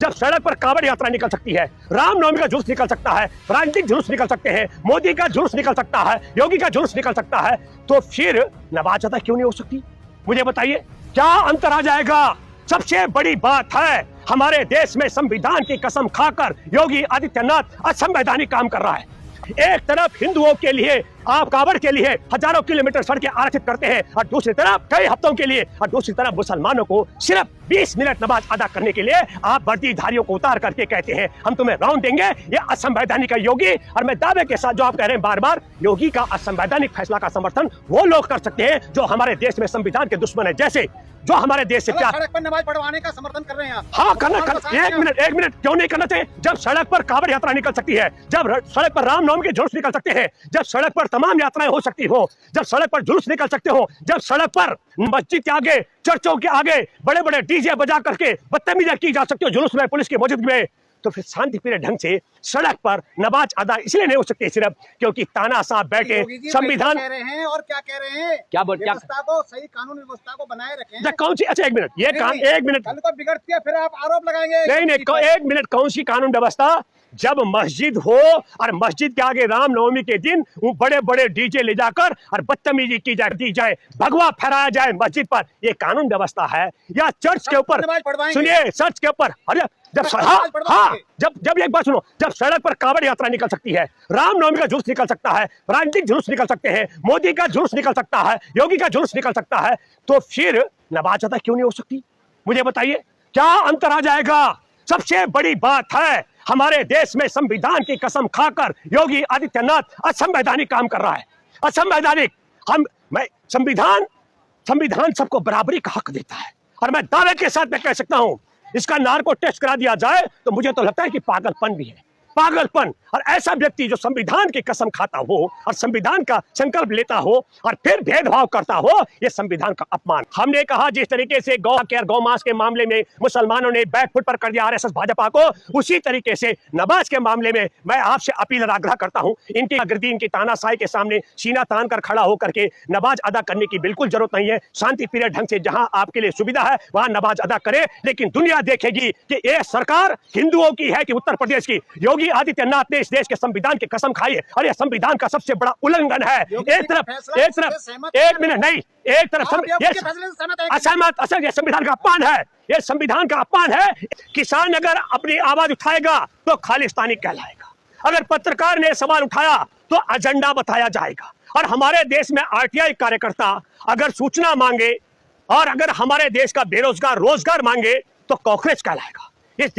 जब सड़क पर कांवड़ यात्रा निकल सकती है, रामनवमी का जुलूस निकल सकता है, राजनीतिक जुलूस निकल सकते हैं, मोदी का जुलूस निकल सकता है, योगी का जुलूस निकल सकता है, तो फिर नमाज अदा क्यों नहीं हो सकती? मुझे बताइए, क्या अंतर आ जाएगा? सबसे बड़ी बात है, हमारे देश में संविधान की कसम खाकर योगी आदित्यनाथ असंवैधानिक काम कर रहा है। एक तरफ हिंदुओं के लिए, आप कांवड़ के लिए हजारों किलोमीटर सड़कें आरक्षित करते हैं और दूसरी तरफ कई हफ्तों के लिए, और दूसरी तरफ मुसलमानों को सिर्फ 20 मिनट नमाज अदा करने के लिए आप वर्दीधारियों को उतार करके कहते हैं हम तुम्हें राउंड देंगे। ये असंवैधानिक है योगी। और मैं दावे के साथ जो आप कह रहे हैं बार बार, योगी का असंवैधानिक फैसला का समर्थन वो लोग कर सकते हैं जो हमारे देश में संविधान के दुश्मन है, जैसे जो हमारे देश से क्या सड़क पर नमाज पढ़वाने का समर्थन कर रहे हैं आप। हाँ, एक मिनट क्यों नहीं करना चाहिए? जब सड़क पर कांवड़ यात्रा निकल सकती है, जब सड़क पर रामनवमी के जुलूस निकल सकते हैं, जब सड़क पर तमाम यात्राएं हो सकती हो, जब सड़क पर जुलूस निकल सकते हो, जब सड़क पर मस्जिद के आगे, चर्चों के आगे बड़े बड़े डीजे बजा करके बदतमीजी की जा सकती हो जुलूस में, पुलिस की मौजूदगी में, तो फिर शांतिप्रिय ढंग से सड़क पर नमाज अदा इसलिए नहीं हो सकती सिर्फ क्योंकि तानाशाह बैठे संविधान कह रहे हैं और क्या कह रहे हैं, क्या बोल, क्या व्यवस्था को, सही कानून व्यवस्था को बनाए रखें। कौन सी? अच्छा एक मिनट, ये एक मिनट, कल को बिगड़ती है फिर आप आरोप लगाएंगे। नहीं, एक मिनट, कौन सी कानून व्यवस्था? जब मस्जिद हो और मस्जिद के आगे रामनवमी के दिन वो बड़े बड़े डीजे ले जाकर और बदतमीजी की जाए, भगवा फहराया जाए मस्जिद पर, ये कानून व्यवस्था है? या चर्च के ऊपर, सुनिए, चर्च के ऊपर, अरे जब एक बात सुनो, जब सड़क पर कांवड़ यात्रा निकल सकती है, रामनवमी का जुलूस निकल सकता है, राजनीतिक जुलूस निकल सकते हैं, मोदी का जुलूस निकल सकता है, योगी का जुलूस निकल सकता है, तो फिर नमाज अदा क्यों नहीं हो सकती? मुझे बताइए, क्या अंतर आ जाएगा? सबसे बड़ी बात है, हमारे देश में संविधान की कसम खाकर योगी आदित्यनाथ असंवैधानिक काम कर रहा है। असंवैधानिक। संविधान सबको बराबरी का हक देता है, और मैं दावे के साथ मैं कह सकता हूं, इसका नार्को टेस्ट करा दिया जाए तो मुझे तो लगता है कि पागलपन भी है, पागलपन। और ऐसा व्यक्ति जो संविधान की कसम खाता हो और संविधान का संकल्प लेता हो और फिर भेदभाव करता हो, यह संविधान का अपमान। हमने कहा जिस तरीके से गौ मास के मामले में मुसलमानों ने बैकफुट पर कर दिया आरएसएस भाजपा को, उसी तरीके से नमाज के मामले में मैं आपसे अपील और आग्रह करता हूं, इनकी अग्रदीन की तानाशाही के सामने सीना तान कर खड़ा होकर के नमाज अदा करने की बिल्कुल जरूरत नहीं है। शांतिप्रिय ढंग से जहां आपके लिए सुविधा है वहां नमाज अदा करे, लेकिन दुनिया देखेगी कि यह सरकार हिंदुओं की है कि उत्तर प्रदेश की। योगी आदित्यनाथ ने इस देश के संविधान की कसम खाई है और यह संविधान का सबसे बड़ा उल्लंघन है। एक मिनट नहीं, एक तरफ असहमत, असल यह संविधान का अपमान है, यह संविधान का अपमान है। किसान अगर अपनी आवाज उठाएगा तो खालिस्तानी कहलाएगा, अगर पत्रकार ने सवाल उठाया तो एजेंडा बताया जाएगा, और हमारे देश में आरटीआई कार्यकर्ता अगर सूचना मांगे और अगर हमारे देश का बेरोजगार रोजगार मांगे तो कॉकरोच कहलाएगा। इस